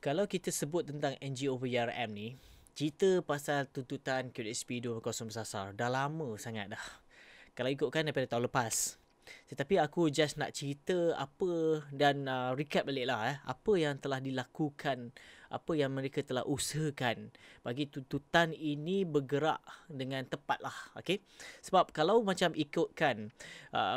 Kalau kita sebut tentang NGO PRM ni, cerita pasal tuntutan QSP 2.0 bersasar dah lama sangat dah. Kalau ikutkan daripada tahun lepas. Tetapi aku just nak cerita apa dan recap balik lah apa yang telah dilakukan, apa yang mereka telah usahakan bagi tuntutan ini bergerak dengan tepat lah. Okay? Sebab kalau macam ikutkan,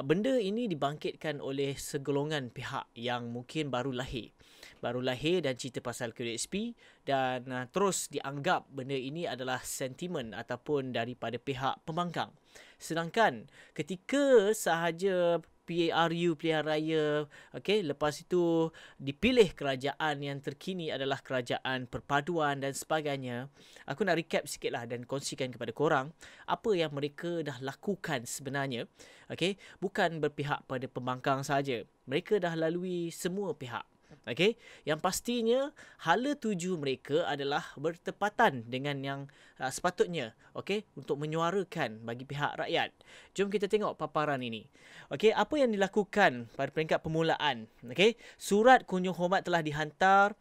benda ini dibangkitkan oleh segolongan pihak yang mungkin baru lahir dan cerita pasal QSP dan terus dianggap benda ini adalah sentimen ataupun daripada pihak pembangkang. Sedangkan ketika sahaja PRU Pilihan Raya, lepas itu dipilih kerajaan yang terkini adalah kerajaan perpaduan dan sebagainya, aku nak recap sikit lah dan kongsikan kepada korang apa yang mereka dah lakukan sebenarnya. Bukan berpihak pada pembangkang saja, mereka dah lalui semua pihak. Yang pastinya hala tuju mereka adalah bertepatan dengan yang sepatutnya, untuk menyuarakan bagi pihak rakyat. Jom kita tengok paparan ini. Apa yang dilakukan pada peringkat permulaan? Surat kunjung hormat telah dihantar,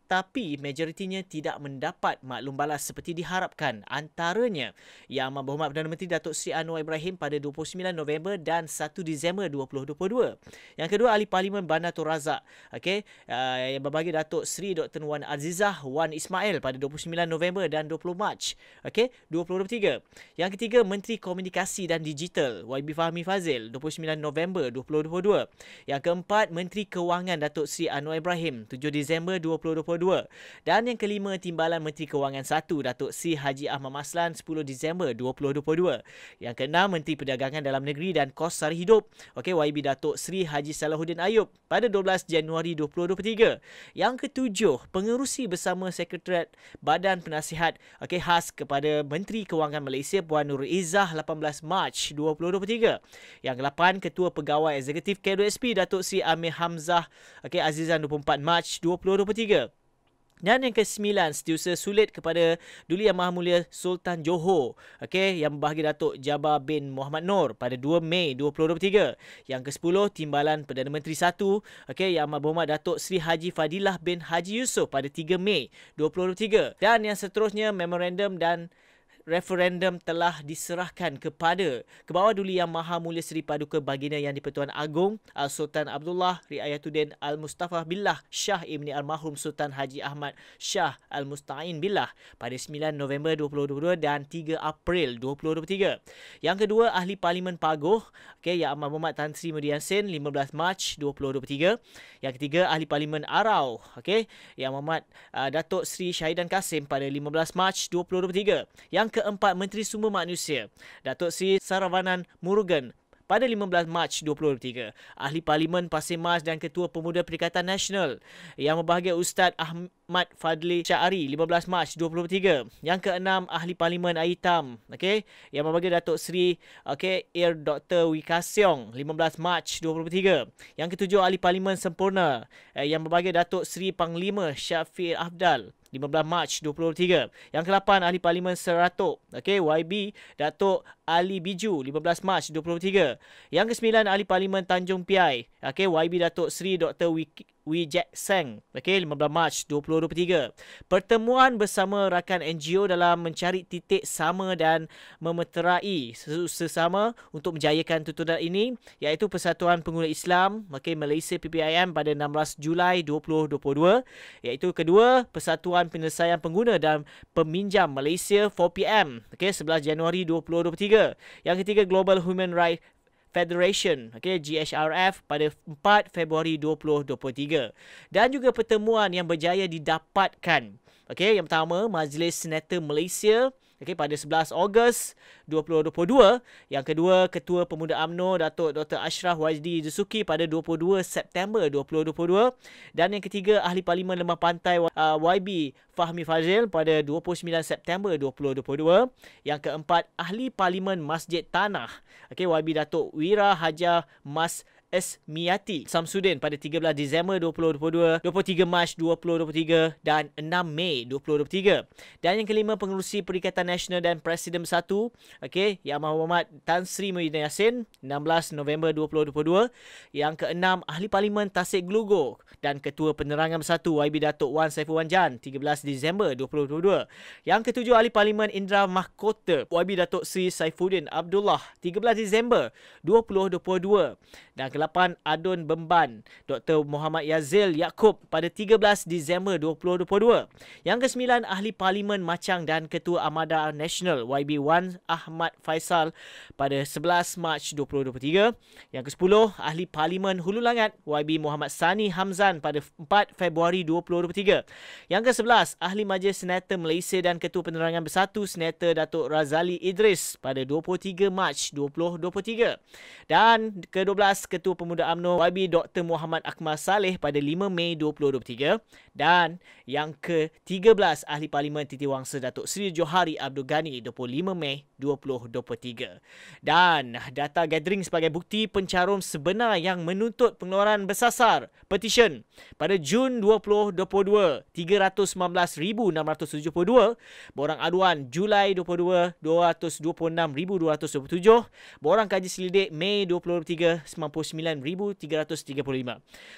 tetapi majoritinya tidak mendapat maklum balas seperti diharapkan. Antaranya Yang Amat Berhormat Perdana Menteri Datuk Seri Anwar Ibrahim pada 29 November dan 1 Disember 2022. Yang kedua, Ahli Parlimen Bandar Tun Razak, yang berbagi Datuk Seri Dr. Wan Azizah Wan Ismail pada 29 November dan 20 Mac 2023. Yang ketiga, Menteri Komunikasi dan Digital YB Fahmi Fazil 29 November 2022. Yang keempat, Menteri Kewangan Datuk Seri Anwar Ibrahim 7 Disember 2022. Dan yang kelima, Timbalan Menteri Kewangan 1 Datuk Seri Haji Ahmad Maslan 10 Disember 2022. Yang keenam, Menteri Perdagangan Dalam Negeri dan Kos Sara Hidup YB Datuk Seri Haji Salahuddin Ayub pada 12 Januari 2023. Yang ketujuh, Pengerusi Bersama Sekretariat Badan Penasihat khas kepada Menteri Kewangan Malaysia Puan Nurul Izzah 18 Mac 2023. Yang ke-8, Ketua Pegawai Eksekutif KWSP Datuk Seri Amir Hamzah Azizan 24 Mac 2023. Dan yang ke-9, Setiausaha Sulit kepada Duli Yang Maha Mulia Sultan Johor yang berbahagi Datuk Jabar bin Muhammad Noor pada 2 Mei 2023. Yang ke-10, Timbalan Perdana Menteri 1 Yang Amat Berhormat Datuk Seri Haji Fadilah bin Haji Yusof pada 3 Mei 2023. Dan yang seterusnya, memorandum dan referendum telah diserahkan ke bawah Duli Yang Maha Mulia Seri Paduka Baginda Yang di-Pertuan Agong Al-Sultan Abdullah Riayatuddin Al-Mustafa Billah Shah Ibni Al-Mahrum Sultan Haji Ahmad Shah Al-Musta'in Billah pada 9 November 2022 dan 3 April 2023. Yang kedua, Ahli Parlimen Pagoh Yang Amat Berhormat Tan Sri Muhyiddin Yassin 15 Mac 2023. Yang ketiga, Ahli Parlimen Arau Yang Amat Datuk Seri Syahidan Kasim pada 15 Mac 2023. Yang keempat, Menteri Sumber Manusia Datuk Seri Saravanan Murugan pada 15 Mac 2023. Ahli Parlimen Pasir Mas dan Ketua Pemuda Perikatan Nasional yang berbahagia Ustaz Ahmad Fadli Syari 15 Mac 2023. Yang keenam, Ahli Parlimen Aitam yang berbahagia Datuk Seri Ir Dr. Wikasyong 15 Mac 2023. Yang ketujuh, Ahli Parlimen Sempurna yang berbahagia Datuk Seri Panglima Syafiq Afdal 15 Mac 2023. Yang ke-8, Ahli Parlimen Seratok YB Datuk Ali Biju 15 Mac 2023. Yang ke-9, Ahli Parlimen Tanjung Piai YB Datuk Seri Dr. Wijek Seng 15 Mac 2023. Pertemuan bersama rakan NGO dalam mencari titik sama dan memeterai sesama untuk menjayakan tuntutan ini, iaitu Persatuan Pengguna Islam Malaysia PPIM pada 16 Julai 2022. Iaitu kedua, Persatuan Penyelesaian Pengguna dan Peminjam Malaysia 4PM 11 Januari 2023. Yang ketiga, Global Human Rights Federation GHRF pada 4 Februari 2023. Dan juga pertemuan yang berjaya didapatkan. Yang pertama, Majlis Senator Malaysia pada 11 Ogos 2022. Yang kedua, Ketua Pemuda UMNO Datuk Dr. Ashraf Wajdi Dusuki pada 22 September 2022. Dan yang ketiga, Ahli Parlimen Lembah Pantai YB Fahmi Fazil pada 29 September 2022. Yang keempat, Ahli Parlimen Masjid Tanah YB Datuk Wira Haja Mas Esmiati Samsudin pada 13 Disember 2022, 23 Mac 2023 dan 6 Mei 2023. Dan yang kelima, pengerusi Perikatan Nasional dan Presiden Bersatu, okey, Yang Muhammad Tan Sri Muhyiddin Yassin 16 November 2022. Yang keenam, Ahli Parlimen Tasik Glugur dan Ketua Penerangan Bersatu YB Datuk Wan Saiful Wan Jan 13 Disember 2022. Yang ketujuh, Ahli Parlimen Indra Mahkota YB Datuk Sri Saifuddin Abdullah 13 Disember 2022. Dan ke-8, Adun Bemban Dr. Muhammad Yazil Yaakob pada 13 Disember 2022. Yang ke-9, Ahli Parlimen Machang dan Ketua Armada Nasional YB Wan Ahmad Faisal pada 11 Mac 2023. Yang ke-10, Ahli Parlimen Hulu Langat YB Muhammad Sani Hamzan pada 4 Februari 2023. Yang ke-11, Ahli Majlis Senator Malaysia dan Ketua Penerangan Bersatu Senator Datuk Razali Idris pada 23 Mac 2023. Dan ke-12, Ketua Pemuda UMNO YB Dr. Muhammad Akmal Saleh pada 5 Mei 2023. Dan yang ke-13, Ahli Parlimen Titiwangsa Datuk Seri Johari Abdul Ghani 25 Mei 2023. Dan data gathering sebagai bukti pencarum sebenar yang menuntut pengeluaran bersasar petisyen pada Jun 2022 319,672, borang aduan Julai 2022 226,227, borang kaji selidik Mei 2023 99,335.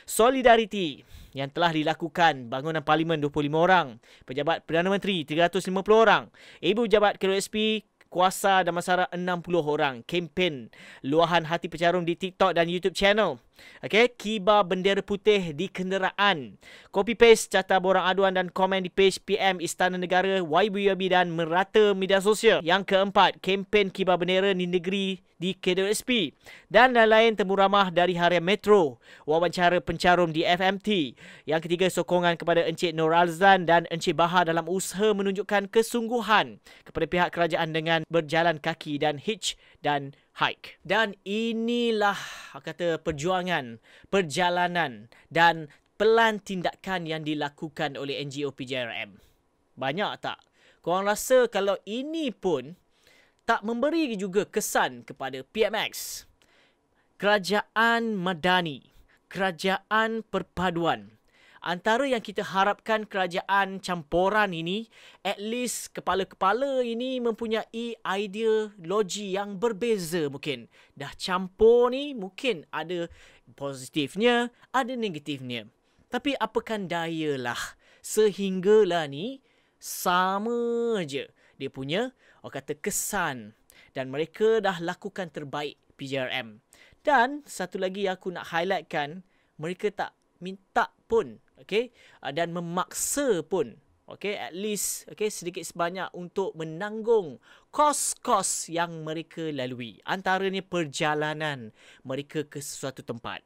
Solidariti yang telah dilakukan bangunan Parlimen 25 orang, pejabat Perdana Menteri 350 orang, ibu pejabat KSP kuasa dan masyarakat 60 orang. Kempen luahan hati pencarum di TikTok dan YouTube channel. Okey, kibar bendera putih di kenderaan. Copy paste carta borang aduan dan komen di page PM Istana Negara, YB dan merata media sosial. Yang keempat, kempen kibar bendera di negeri di KWSP. Dan lain-lain temu ramah dari harian Metro, wawancara pencarum di FMT. Yang ketiga, sokongan kepada Encik Nur Alzan dan Encik Bahar dalam usaha menunjukkan kesungguhan kepada pihak kerajaan dengan berjalan kaki dan hitch dan hike. Dan inilah kata perjuangan, perjalanan dan pelan tindakan yang dilakukan oleh NGO PJRM. Banyak tak? Korang rasa kalau ini pun tak memberi juga kesan kepada PMX, kerajaan madani, kerajaan perpaduan? Antara yang kita harapkan kerajaan campuran ini, at least kepala-kepala ini mempunyai ideologi yang berbeza mungkin. Dah campur ni mungkin ada positifnya, ada negatifnya. Tapi apakan dayalah, sehinggalah ni sama je dia punya kata kesan. Dan mereka dah lakukan terbaik PJRM. Dan satu lagi aku nak highlightkan, mereka tak minta pun, okey, dan memaksa pun, okey, at least, okey, sedikit sebanyak untuk menanggung kos-kos yang mereka lalui. Antaranya perjalanan mereka ke sesuatu tempat.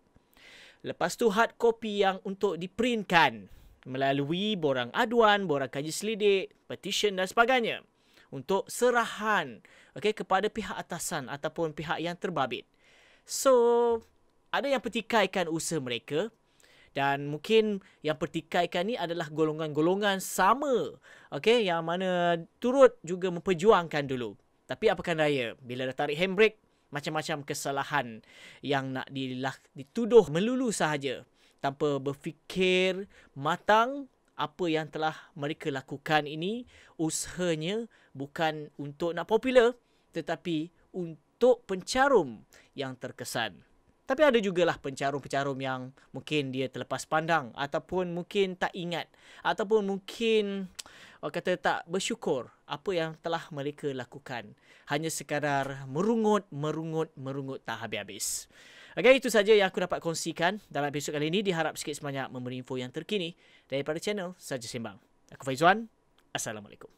Lepas tu hard copy yang untuk diprintkan melalui borang aduan, borang kaji selidik, petition dan sebagainya untuk serahan, okey, kepada pihak atasan ataupun pihak yang terbabit. So, ada yang pertikaikan usaha mereka. Dan mungkin yang pertikaikan ni adalah golongan-golongan sama, okey, yang mana turut juga memperjuangkan dulu. Tapi apakan daya, bila dah tarik handbrake, macam-macam kesalahan yang nak dituduh melulu sahaja tanpa berfikir matang. Apa yang telah mereka lakukan ini, usahanya bukan untuk nak popular, tetapi untuk pencarum yang terkesan. Tapi ada jugalah pencarum-pencarum yang mungkin dia terlepas pandang ataupun mungkin tak ingat ataupun mungkin kata tak bersyukur apa yang telah mereka lakukan. Hanya sekadar merungut tak habis-habis. Okey, itu saja yang aku dapat kongsikan dalam episod kali ini. Diharap sikit sebanyak memberi info yang terkini daripada channel Saja Sembang. Aku Faizwan. Assalamualaikum.